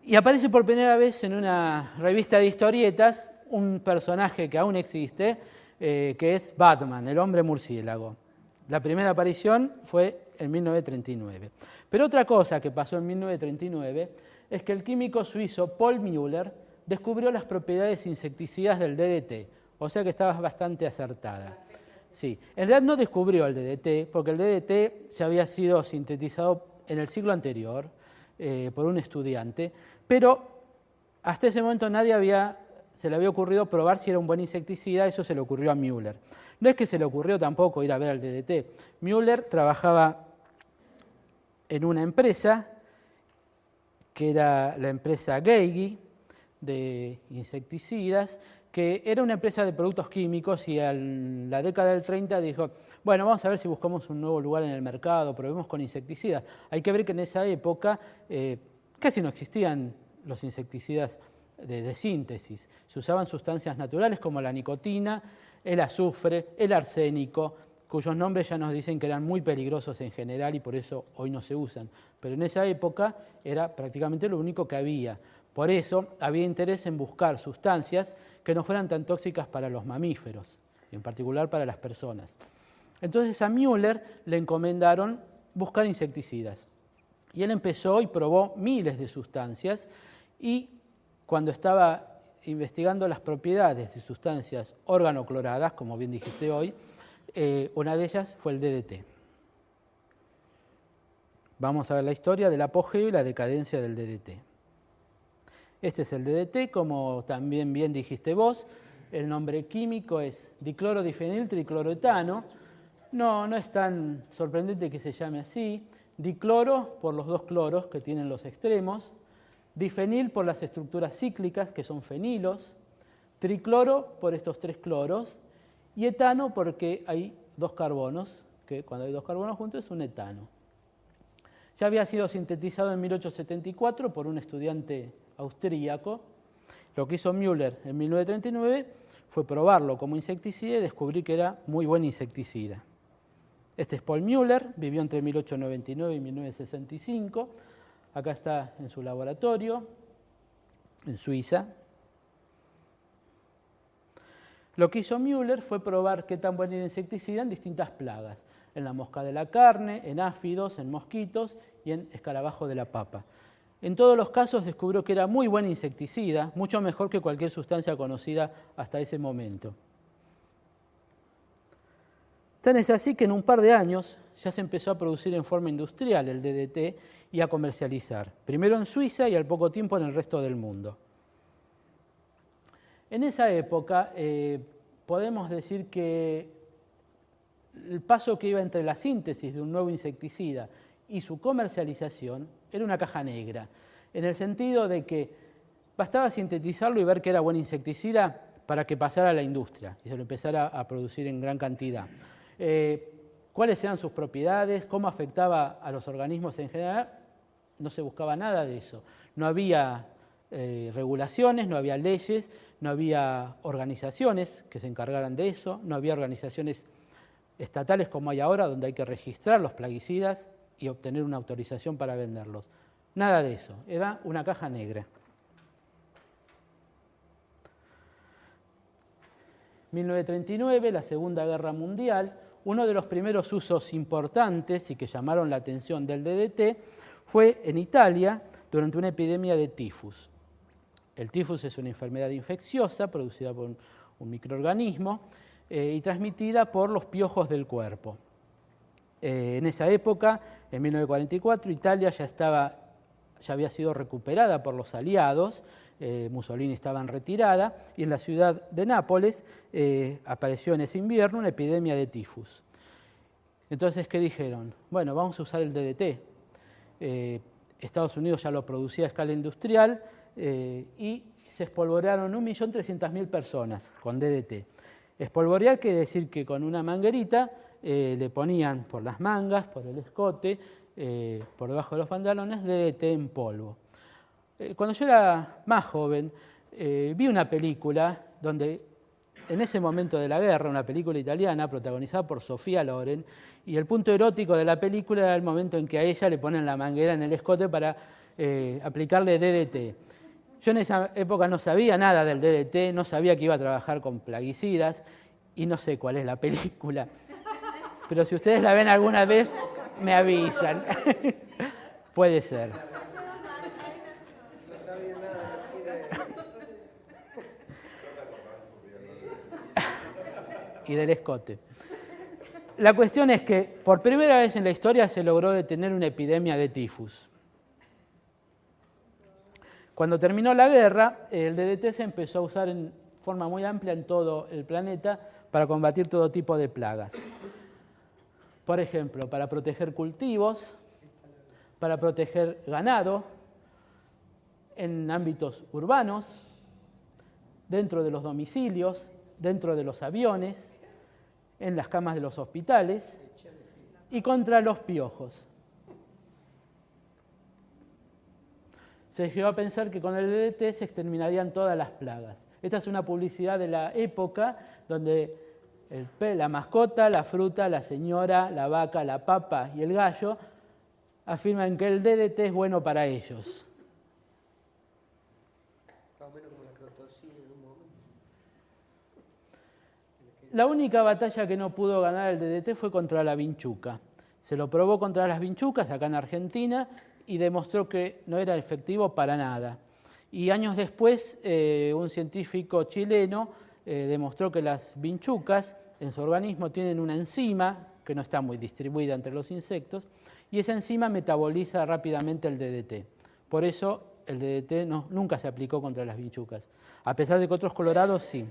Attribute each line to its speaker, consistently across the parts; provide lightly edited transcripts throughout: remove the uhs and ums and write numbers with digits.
Speaker 1: Y aparece por primera vez en una revista de historietas un personaje que aún existe, que es Batman, el hombre murciélago. La primera aparición fue en 1939. Pero otra cosa que pasó en 1939 es que el químico suizo Paul Müller descubrió las propiedades insecticidas del DDT, o sea que estaba bastante acertada. Sí, en realidad no descubrió el DDT, porque el DDT ya había sido sintetizado en el siglo anterior por un estudiante, pero hasta ese momento se le había ocurrido probar si era un buen insecticida. Eso se le ocurrió a Müller. No es que se le ocurrió tampoco ir a ver al DDT. Müller trabajaba en una empresa, que era la empresa Geigy, de insecticidas, que era una empresa de productos químicos, y en la década del 30 dijo, bueno, vamos a ver si buscamos un nuevo lugar en el mercado, probemos con insecticidas. Hay que ver que en esa época casi no existían los insecticidas de síntesis. Se usaban sustancias naturales como la nicotina, el azufre, el arsénico, cuyos nombres ya nos dicen que eran muy peligrosos en general y por eso hoy no se usan. Pero en esa época era prácticamente lo único que había. Por eso había interés en buscar sustancias que no fueran tan tóxicas para los mamíferos, y en particular para las personas. Entonces a Müller le encomendaron buscar insecticidas. Y él empezó y probó miles de sustancias, y cuando estaba investigando las propiedades de sustancias organocloradas, como bien dijiste hoy, una de ellas fue el DDT. Vamos a ver la historia del apogeo y la decadencia del DDT. Este es el DDT, como también bien dijiste vos. El nombre químico es diclorodifenil tricloroetano. No es tan sorprendente que se llame así. Dicloro por los dos cloros que tienen los extremos. Difenil por las estructuras cíclicas, que son fenilos. Tricloro por estos tres cloros. Y etano porque hay dos carbonos, que cuando hay dos carbonos juntos es un etano. Ya había sido sintetizado en 1874 por un estudiante austríaco. Lo que hizo Müller en 1939 fue probarlo como insecticida y descubrir que era muy buen insecticida. Este es Paul Müller, vivió entre 1899 y 1965. Acá está en su laboratorio, en Suiza. Lo que hizo Müller fue probar qué tan buen era insecticida en distintas plagas, en la mosca de la carne, en áfidos, en mosquitos y en escarabajo de la papa. En todos los casos descubrió que era muy buen insecticida, mucho mejor que cualquier sustancia conocida hasta ese momento. Tan es así que en un par de años ya se empezó a producir en forma industrial el DDT y a comercializar, primero en Suiza y al poco tiempo en el resto del mundo. En esa época podemos decir que el paso que iba entre la síntesis de un nuevo insecticida y su comercialización era una caja negra, en el sentido de que bastaba sintetizarlo y ver que era buen insecticida para que pasara a la industria y se lo empezara a producir en gran cantidad. ¿Cuáles eran sus propiedades? ¿Cómo afectaba a los organismos en general? No se buscaba nada de eso. No había regulaciones, no había leyes, no había organizaciones que se encargaran de eso, no había organizaciones estatales como hay ahora, donde hay que registrar los plaguicidas y obtener una autorización para venderlos. Nada de eso, era una caja negra. 1939, la Segunda Guerra Mundial, uno de los primeros usos importantes y que llamaron la atención del DDT fue en Italia durante una epidemia de tifus. El tifus es una enfermedad infecciosa producida por un microorganismo y transmitida por los piojos del cuerpo. En esa época, en 1944, Italia ya había sido recuperada por los aliados, Mussolini estaba en retirada, y en la ciudad de Nápoles apareció en ese invierno una epidemia de tifus. Entonces, ¿qué dijeron? Bueno, vamos a usar el DDT. Estados Unidos ya lo producía a escala industrial y se espolvorearon 1.300.000 personas con DDT. Espolvorear quiere decir que con una manguerita le ponían por las mangas, por el escote, por debajo de los pantalones, DDT en polvo. Cuando yo era más joven, vi una película donde, en ese momento de la guerra, una película italiana protagonizada por Sofía Loren, y el punto erótico de la película era el momento en que a ella le ponen la manguera en el escote para aplicarle DDT. Yo en esa época no sabía nada del DDT, no sabía que iba a trabajar con plaguicidas y no sé cuál es la película. Pero si ustedes la ven alguna vez, me avisan. Puede ser. Y del escote. La cuestión es que por primera vez en la historia se logró detener una epidemia de tifus. Cuando terminó la guerra, el DDT se empezó a usar en forma muy amplia en todo el planeta para combatir todo tipo de plagas. Por ejemplo, para proteger cultivos, para proteger ganado, en ámbitos urbanos, dentro de los domicilios, dentro de los aviones, en las camas de los hospitales y contra los piojos. Se llegó a pensar que con el DDT se exterminarían todas las plagas. Esta es una publicidad de la época donde la mascota, la fruta, la señora, la vaca, la papa y el gallo afirman que el DDT es bueno para ellos. La única batalla que no pudo ganar el DDT fue contra la vinchuca. Se lo probó contra las vinchucas acá en Argentina y demostró que no era efectivo para nada. Y años después, un científico chileno demostró que las vinchucas en su organismo tienen una enzima que no está muy distribuida entre los insectos y esa enzima metaboliza rápidamente el DDT. Por eso el DDT nunca se aplicó contra las vinchucas, a pesar de que otros colorados sí.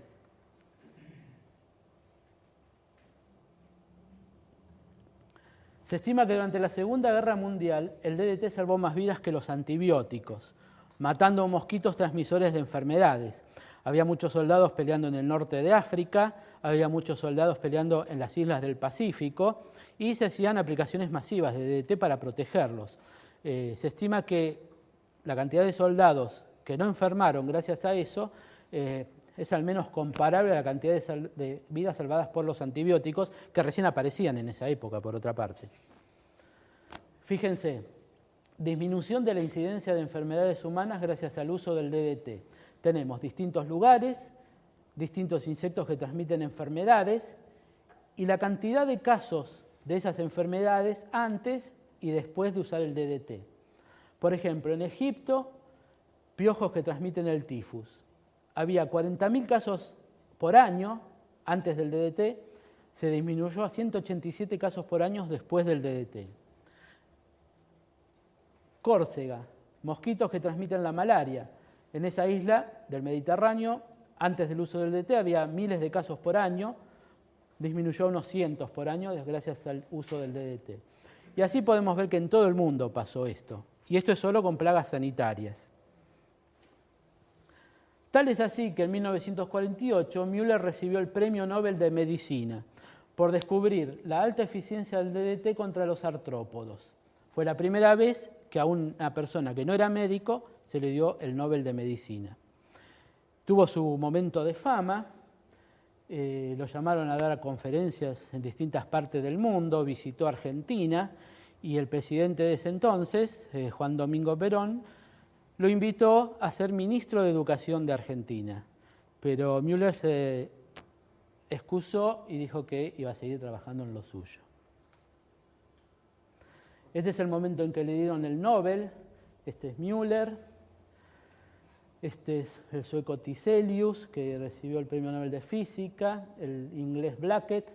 Speaker 1: Se estima que durante la Segunda Guerra Mundial el DDT salvó más vidas que los antibióticos, matando mosquitos transmisores de enfermedades. Había muchos soldados peleando en el norte de África, había muchos soldados peleando en las islas del Pacífico y se hacían aplicaciones masivas de DDT para protegerlos. Se estima que la cantidad de soldados que no enfermaron gracias a eso es al menos comparable a la cantidad de vidas salvadas por los antibióticos que recién aparecían en esa época, por otra parte. Fíjense, disminución de la incidencia de enfermedades humanas gracias al uso del DDT. Tenemos distintos lugares, distintos insectos que transmiten enfermedades y la cantidad de casos de esas enfermedades antes y después de usar el DDT. Por ejemplo, en Egipto, piojos que transmiten el tifus. Había 40.000 casos por año antes del DDT, se disminuyó a 187 casos por año después del DDT. Córcega, mosquitos que transmiten la malaria. En esa isla del Mediterráneo, antes del uso del DDT, había miles de casos por año, disminuyó a unos cientos por año gracias al uso del DDT. Y así podemos ver que en todo el mundo pasó esto. Y esto es solo con plagas sanitarias. Tal es así que en 1948 Müller recibió el Premio Nobel de Medicina por descubrir la alta eficiencia del DDT contra los artrópodos. Fue la primera vez que a una persona que no era médico se le dio el Nobel de Medicina. Tuvo su momento de fama, lo llamaron a dar conferencias en distintas partes del mundo, visitó Argentina y el presidente de ese entonces, Juan Domingo Perón, lo invitó a ser ministro de Educación de Argentina, pero Müller se excusó y dijo que iba a seguir trabajando en lo suyo. Este es el momento en que le dieron el Nobel, este es Müller, este es el sueco Tiselius, que recibió el Premio Nobel de Física, el inglés Blackett,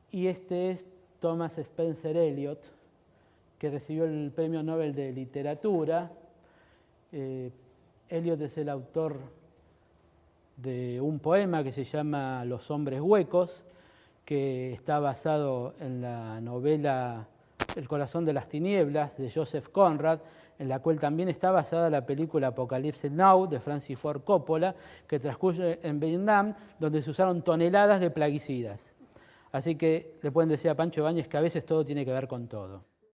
Speaker 1: y este es Thomas Spencer Eliot, que recibió el Premio Nobel de Literatura. Eliot es el autor de un poema que se llama Los hombres huecos, que está basado en la novela El corazón de las tinieblas de Joseph Conrad, en la cual también está basada la película Apocalypse Now de Francis Ford Coppola, que transcurre en Vietnam, donde se usaron toneladas de plaguicidas. Así que le pueden decir a Pancho Ibáñez que a veces todo tiene que ver con todo.